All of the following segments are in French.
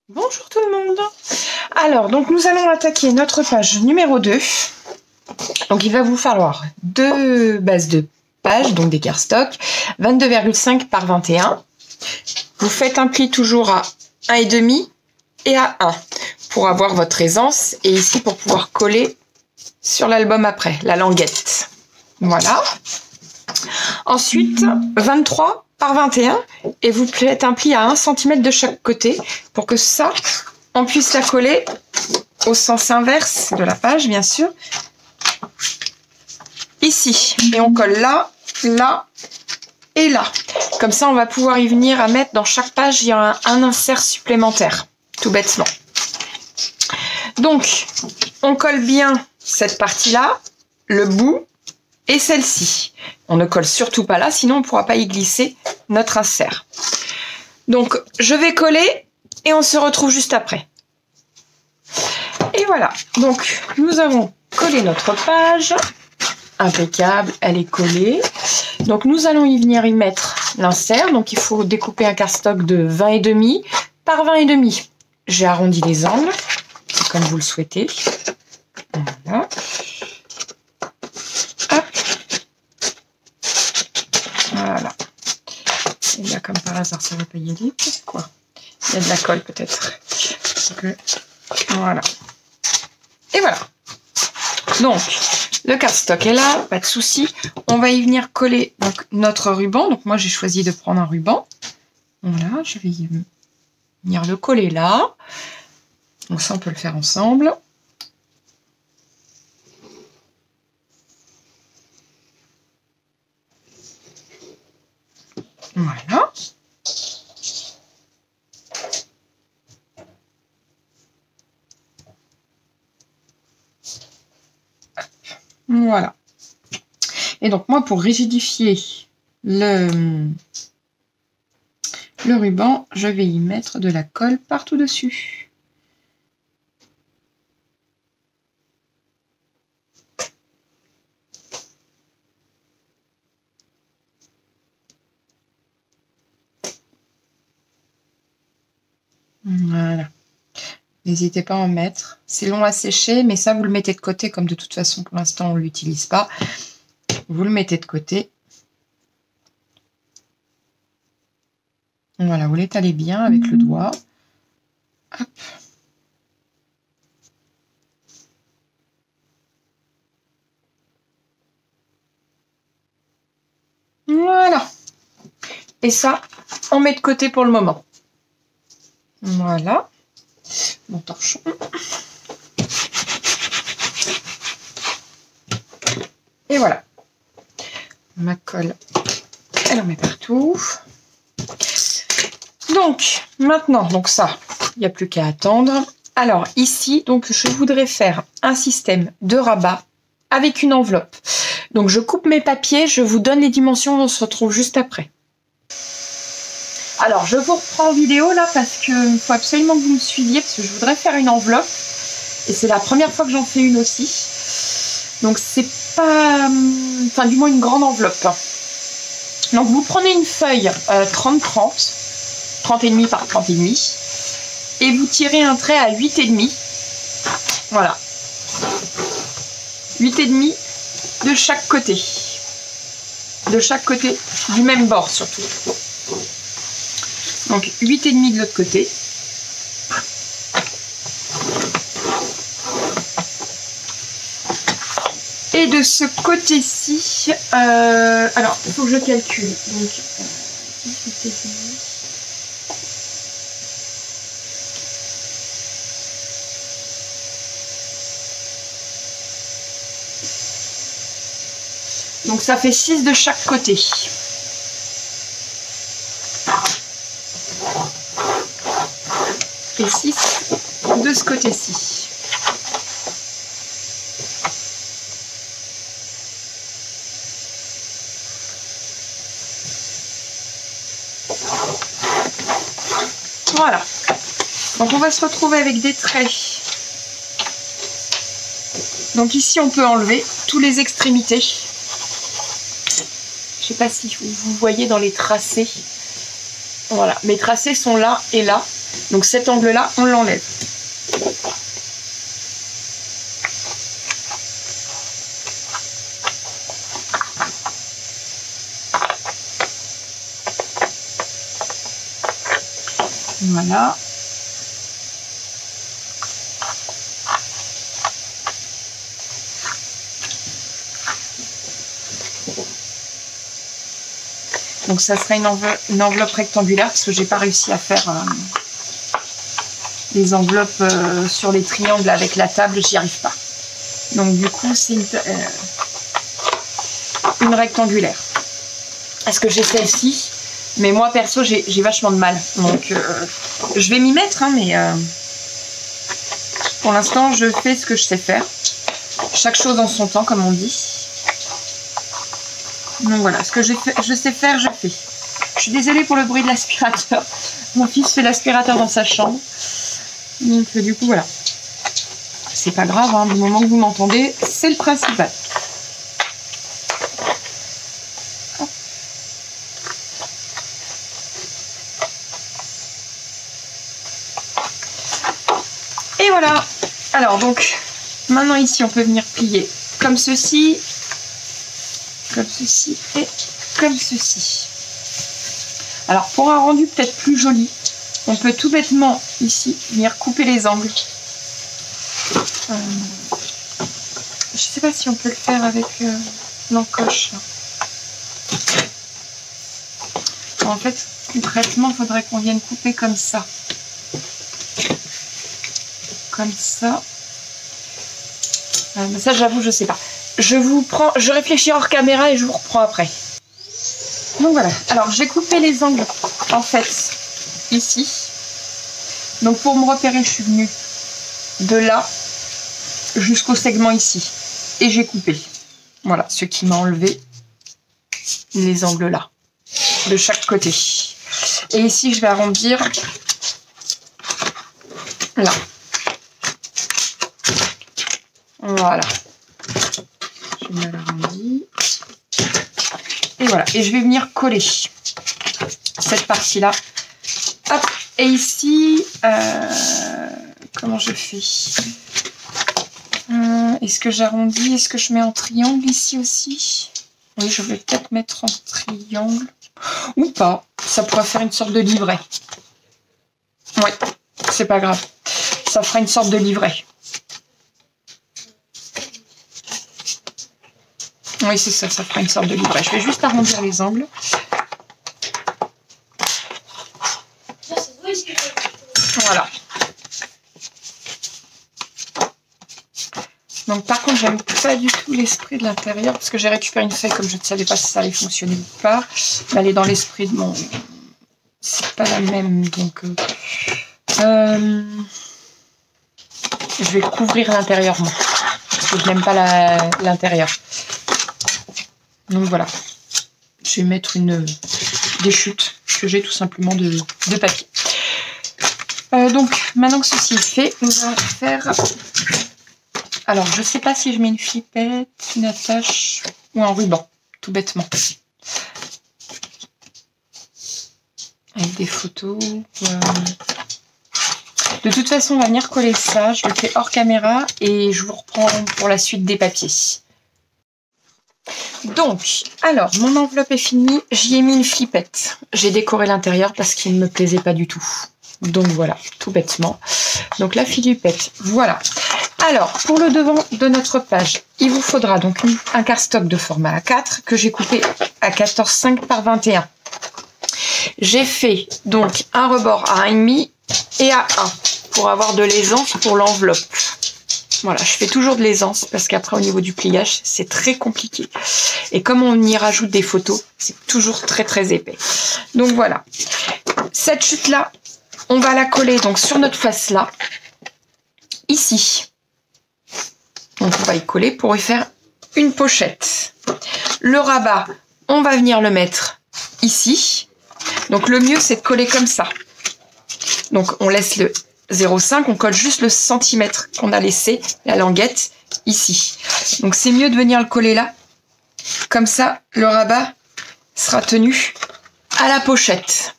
Bonjour tout le monde. Alors, donc nous allons attaquer notre page numéro 2. Donc il va vous falloir deux bases de pages, donc des cardstock, 22,5 par 21. Vous faites un pli toujours à 1,5 et à 1 pour avoir votre aisance et ici pour pouvoir coller sur l'album après, la languette. Voilà. Ensuite, 23 par 21 et vous faites un pli à 1 cm de chaque côté pour que ça, on puisse la coller au sens inverse de la page, bien sûr. Ici. Et on colle là, là et là. Comme ça, on va pouvoir y venir à mettre dans chaque page, il y a un insert supplémentaire, tout bêtement. Donc, on colle bien cette partie-là, le bout et celle-ci. On ne colle surtout pas là, sinon on ne pourra pas y glisser notre insert. Donc, je vais coller et on se retrouve juste après. Et voilà. Donc, nous avons collé notre page. Impeccable, elle est collée. Donc, nous allons y venir y mettre l'insert. Donc, il faut découper un cardstock de 20,5 par 20,5. J'ai arrondi les angles, comme vous le souhaitez. Voilà. Hop. Voilà. Et là, comme par hasard, ça ne va pas y aller. C'est quoi? Il y a de la colle, peut-être. Voilà. Et voilà. Donc, le cardstock est là, pas de souci. On va y venir coller donc, notre ruban. Donc, moi, j'ai choisi de prendre un ruban. Voilà, je vais y venir le coller là. Donc, ça, on peut le faire ensemble. Voilà. Voilà. Et donc, moi, pour rigidifier le ruban, je vais y mettre de la colle partout dessus. Voilà. N'hésitez pas à en mettre. C'est long à sécher, mais ça, vous le mettez de côté. Comme de toute façon, pour l'instant, on ne l'utilise pas. Vous le mettez de côté. Voilà, vous l'étalez bien avec le doigt. Hop. Voilà. Et ça, on met de côté pour le moment. Voilà. Mon torchon. Et voilà. Ma colle, elle en met partout. Donc, maintenant, donc ça, il n'y a plus qu'à attendre. Alors, ici, donc, je voudrais faire un système de rabat avec une enveloppe. Donc, je coupe mes papiers, je vous donne les dimensions, on se retrouve juste après. Alors, je vous reprends en vidéo là parce qu'il faut absolument que vous me suiviez parce que je voudrais faire une enveloppe. Et c'est la première fois que j'en fais une aussi. Donc, c'est pas... Enfin, du moins une grande enveloppe. Donc, vous prenez une feuille 30-30, 30,5 par 30,5. Et vous tirez un trait à 8,5. Voilà. 8,5 de chaque côté. De chaque côté, du même bord surtout. Donc 8,5 de l'autre côté. Et de ce côté-ci, alors il faut que je calcule. Donc, ça fait 6 de chaque côté. Et 6 de ce côté-ci. Voilà. Donc on va se retrouver avec des traits. Donc ici on peut enlever tous les extrémités. Je ne sais pas si vous voyez dans les tracés. Voilà, mes tracés sont là et là. Donc cet angle-là, on l'enlève. Voilà. Donc ça sera une enveloppe rectangulaire parce que j'ai pas réussi à faire les enveloppes sur les triangles avec la table, j'y arrive pas. Donc du coup c'est une rectangulaire. Est-ce que j'ai celle-ci? Mais moi perso j'ai vachement de mal. Donc je vais m'y mettre, hein, mais pour l'instant je fais ce que je sais faire. Chaque chose en son temps, comme on dit. Donc voilà, ce que je sais faire, je fais. Je suis désolée pour le bruit de l'aspirateur. Mon fils fait l'aspirateur dans sa chambre. Donc du coup, voilà. C'est pas grave, hein, du moment que vous m'entendez, c'est le principal. Et voilà. Alors donc, maintenant ici, on peut venir plier comme ceci et comme ceci. Alors pour un rendu peut-être plus joli, on peut tout bêtement ici venir couper les angles. Je sais pas si on peut le faire avec l'encoche. En fait, concrètement, il faudrait qu'on vienne couper comme ça. Comme ça. Ça, j'avoue, je sais pas. Je réfléchis hors caméra et je vous reprends après. Donc voilà. Alors, j'ai coupé les angles, en fait, ici. Donc, pour me repérer, je suis venue de là jusqu'au segment ici. Et j'ai coupé. Voilà, ce qui m'a enlevé les angles là, de chaque côté. Et ici, je vais arrondir là. Voilà. Je vais l'arrondir. Et voilà. Et je vais venir coller cette partie-là. Hop. Et ici, comment je fais? Est-ce que j'arrondis? Est-ce que je mets en triangle ici aussi? Oui, je vais peut-être mettre en triangle. Ou pas. Ça pourrait faire une sorte de livret. Oui, c'est pas grave. Ça fera une sorte de livret. Oui, c'est ça, ça fera une sorte de livret. Je vais juste arrondir les angles. Voilà. Donc par contre, j'aime pas du tout l'esprit de l'intérieur parce que j'ai récupéré une feuille comme je ne savais pas si ça allait fonctionner ou pas. Mais elle est dans l'esprit de mon... C'est pas la même, donc... Je vais couvrir l'intérieur, moi. Parce que je n'aime pas l'intérieur. Donc voilà. Je vais mettre des chutes que j'ai tout simplement de papier. Donc, maintenant que ceci est fait, on va faire... Alors, je ne sais pas si je mets une flippette, une attache ou un ruban, tout bêtement. Avec des photos. De toute façon, on va venir coller ça. Je le fais hors caméra et je vous reprends pour la suite des papiers. Donc, alors, mon enveloppe est finie. J'y ai mis une flippette. J'ai décoré l'intérieur parce qu'il ne me plaisait pas du tout. Donc voilà, tout bêtement. Donc la flippette, voilà. Alors, pour le devant de notre page, il vous faudra donc un cardstock de format A4 que j'ai coupé à 14,5 par 21. J'ai fait donc un rebord à 1,5 et à 1 pour avoir de l'aisance pour l'enveloppe. Voilà, je fais toujours de l'aisance parce qu'après au niveau du pliage, c'est très compliqué. Et comme on y rajoute des photos, c'est toujours très très épais. Donc voilà, cette chute-là, on va la coller donc sur notre face là, ici. Donc on va y coller pour y faire une pochette. Le rabat, on va venir le mettre ici. Donc le mieux c'est de coller comme ça. Donc on laisse le 0,5, on colle juste le centimètre qu'on a laissé, la languette, ici. Donc c'est mieux de venir le coller là. Comme ça, le rabat sera tenu à la pochette.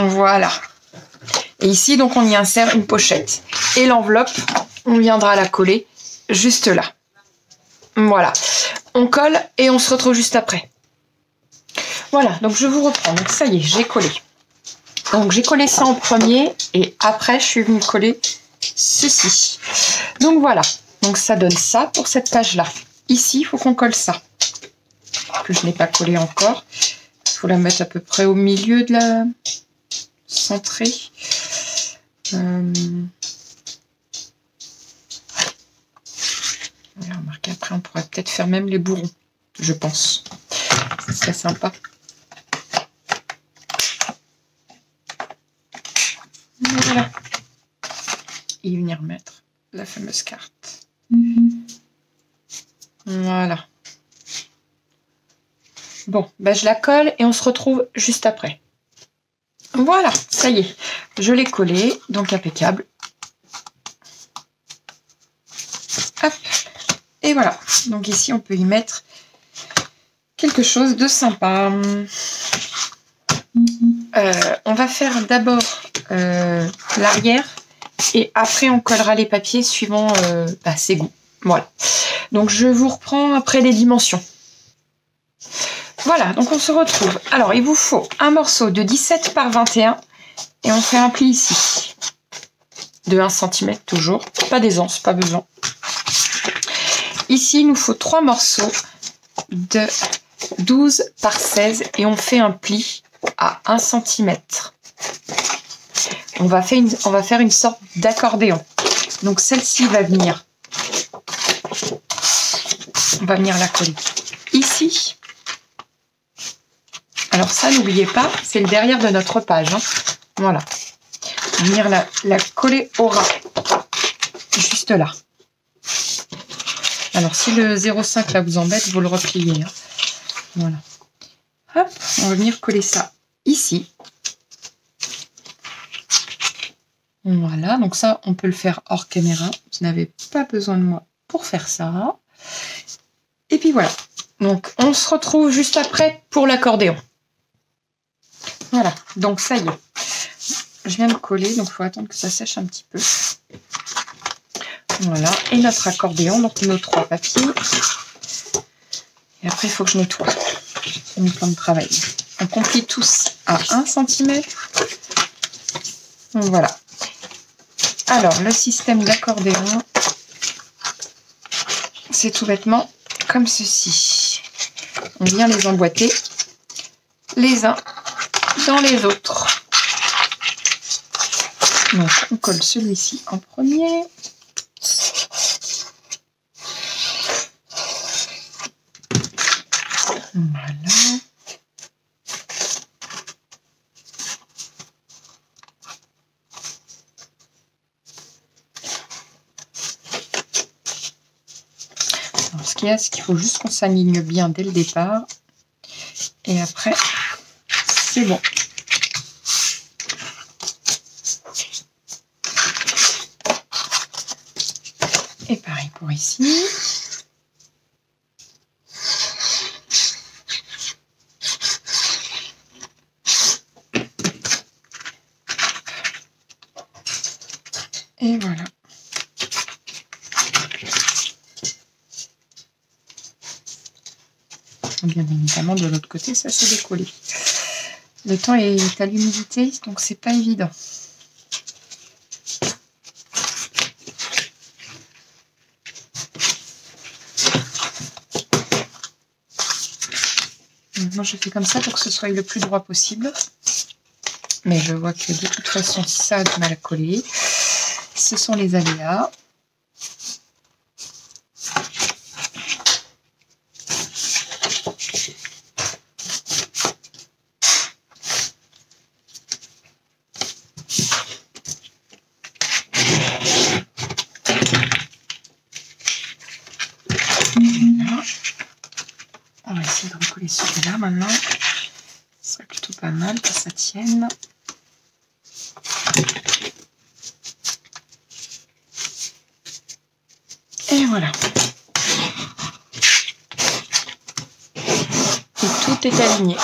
Voilà. Et ici, donc, on y insère une pochette. Et l'enveloppe, on viendra la coller juste là. Voilà. On colle et on se retrouve juste après. Voilà, donc je vous reprends. Donc ça y est, j'ai collé. Donc j'ai collé ça en premier et après, je suis venue coller ceci. Donc voilà. Donc ça donne ça pour cette page-là. Ici, il faut qu'on colle ça. Que je n'ai pas collé encore. Il faut la mettre à peu près au milieu de la centrée. Remarquez, après on pourrait peut-être faire même les bourrons, je pense. Ce serait sympa. Voilà. Et venir mettre la fameuse carte. Voilà. Bon, ben je la colle et on se retrouve juste après. Voilà, ça y est. Je l'ai collé, donc impeccable. Hop. Et voilà. Donc ici, on peut y mettre quelque chose de sympa. On va faire d'abord l'arrière et après on collera les papiers suivant ses goûts. Voilà. Donc je vous reprends après les dimensions. Voilà, donc on se retrouve. Alors il vous faut un morceau de 17 par 21 et on fait un pli ici. De 1 cm toujours. Pas d'aisance, pas besoin. Ici il nous faut 3 morceaux de 12 par 16 et on fait un pli à 1 cm. On va faire une sorte d'accordéon. Donc celle-ci va venir. On va venir la coller ici. Alors ça, n'oubliez pas, c'est le derrière de notre page. Hein. Voilà. On va venir la coller au ras. Juste là. Alors si le 0,5 là vous embête, vous le repliez. Hein. Voilà. Hop, on va venir coller ça ici. Voilà, donc ça, on peut le faire hors caméra. Vous n'avez pas besoin de moi pour faire ça. Et puis voilà. Donc, on se retrouve juste après pour l'accordéon. Voilà, donc ça y est. Je viens de coller, donc il faut attendre que ça sèche un petit peu. Voilà, et notre accordéon, donc nos 3 papiers. Et après, il faut que je nettoie. C'est mon plan de travail. On complie tous à 1 cm. Voilà. Alors, le système d'accordéon, c'est tout bêtement comme ceci. On vient les emboîter les uns dans les autres. Donc, on colle celui-ci en premier. Voilà. Alors, ce qu'il y a, c'est qu'il faut juste qu'on s'aligne bien dès le départ. Et après, c'est bon. Et pareil pour ici. Et voilà. Bien évidemment, de l'autre côté, ça s'est décollé. Le temps est à l'humidité, donc c'est pas évident. Moi, je fais comme ça pour que ce soit le plus droit possible. Mais je vois que de toute façon, ça a du mal à coller. Ce sont les aléas. Voilà. On va essayer de recoller celui-là maintenant. Ce serait plutôt pas mal que ça tienne. Et voilà. Et tout est aligné.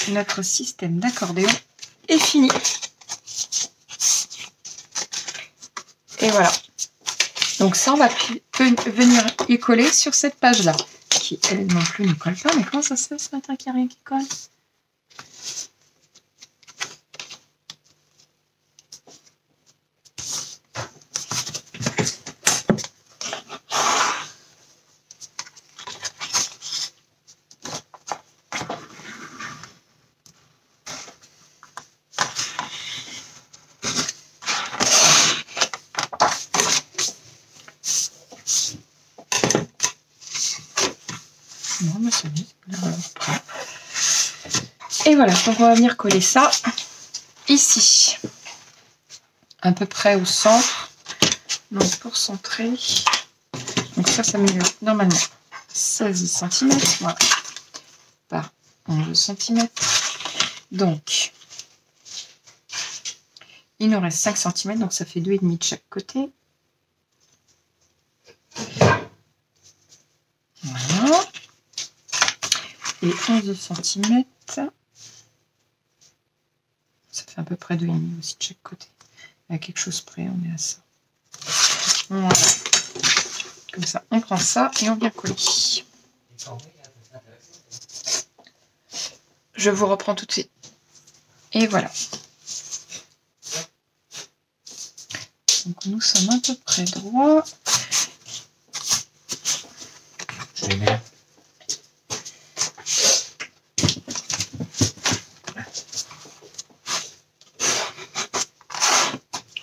notre système d'accordéon est fini. Et voilà. Donc ça, on va venir y coller sur cette page-là, qui, elle non plus, ne colle pas. Mais comment ça se fait ce matin qu'il n'y a rien qui colle? Et voilà, donc on va venir coller ça ici, à peu près au centre. Donc pour centrer, donc ça mesure normalement 16 cm, voilà, par 11 cm. Donc il nous reste 5 cm, donc ça fait 2,5 de chaque côté. Voilà. Et 11 cm. Ça fait à peu près 2,5 aussi de chaque côté. À quelque chose près, on est à ça. Voilà. Comme ça, on prend ça et on vient coller. Je vous reprends tout de suite. Et voilà. Donc nous sommes à peu près droits.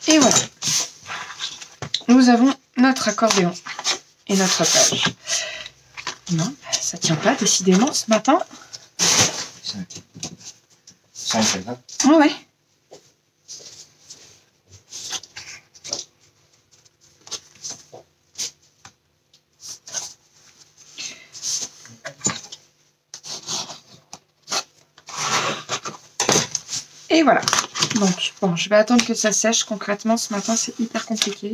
Et voilà, nous avons notre accordéon et notre page. Non, ça tient pas décidément ce matin. Ah ouais. Et voilà. Donc, bon, je vais attendre que ça sèche. Concrètement, ce matin, c'est hyper compliqué.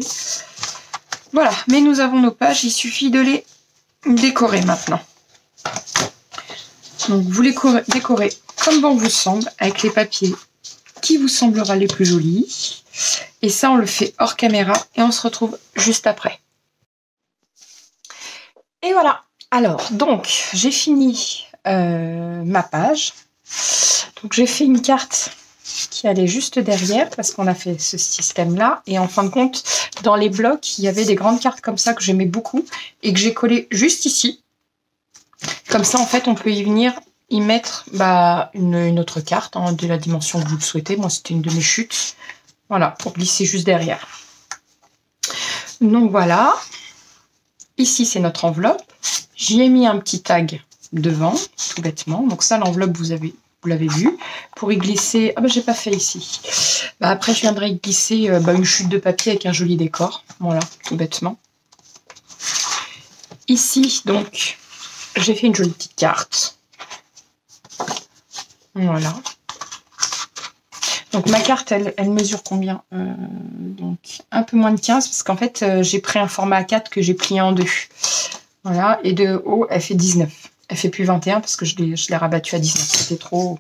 Voilà, mais nous avons nos pages. Il suffit de les décorer maintenant. Donc, vous les décorez comme bon vous semble, avec les papiers qui vous semblera les plus jolis. Et ça, on le fait hors caméra et on se retrouve juste après. Et voilà. Alors, donc, j'ai fini ma page. Donc, j'ai fait une carte qui allait juste derrière parce qu'on a fait ce système là et en fin de compte dans les blocs il y avait des grandes cartes comme ça que j'aimais beaucoup et que j'ai collé juste ici, comme ça en fait on peut y venir y mettre une autre carte hein, de la dimension que vous le souhaitez. Moi c'était une de mes chutes, voilà, pour glisser juste derrière. Donc voilà, ici c'est notre enveloppe, j'y ai mis un petit tag devant tout bêtement, donc ça l'enveloppe vous l'avez vu, pour y glisser, ah bah j'ai pas fait ici, après je viendrai y glisser une chute de papier avec un joli décor, voilà, tout bêtement. Ici donc j'ai fait une jolie petite carte, voilà. Donc ma carte elle mesure combien, donc un peu moins de 15 parce qu'en fait j'ai pris un format A4 que j'ai plié en deux, voilà, et de haut elle fait 19. Elle fait plus 21 parce que je l'ai rabattu à 19. C'était trop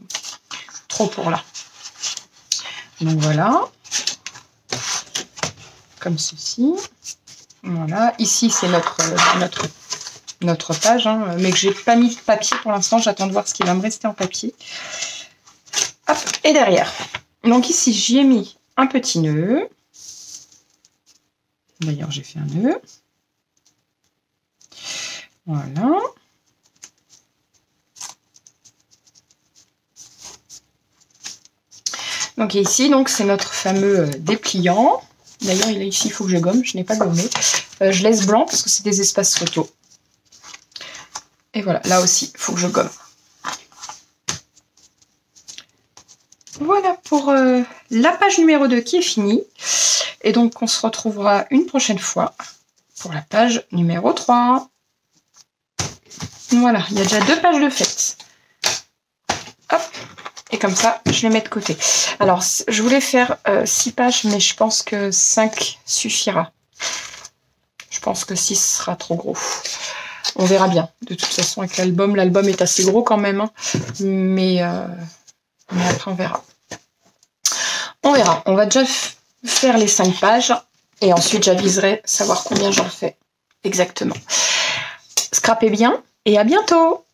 pour là. Donc voilà. Comme ceci. Voilà. Ici, c'est notre page. Hein, mais que j'ai pas mis de papier pour l'instant. J'attends de voir ce qui va me rester en papier. Hop. Et derrière. Donc ici, j'y ai mis un petit nœud. D'ailleurs, j'ai fait un nœud. Voilà. Donc ici, donc c'est notre fameux dépliant. D'ailleurs, ici, il faut que je gomme. Je n'ai pas gommé. Je laisse blanc parce que c'est des espaces photos. Et voilà, là aussi, il faut que je gomme. Voilà pour la page numéro 2 qui est finie. Et donc, on se retrouvera une prochaine fois pour la page numéro 3. Voilà, il y a déjà 2 pages de fête. Hop. Et comme ça, je les mets de côté. Alors, je voulais faire 6 pages, mais je pense que 5 suffira. Je pense que 6 sera trop gros. On verra bien. De toute façon, avec l'album est assez gros quand même. Hein. Mais Mais après, on verra. On verra. On va déjà faire les 5 pages. Et ensuite, j'aviserai savoir combien j'en fais exactement. Scrapez bien et à bientôt!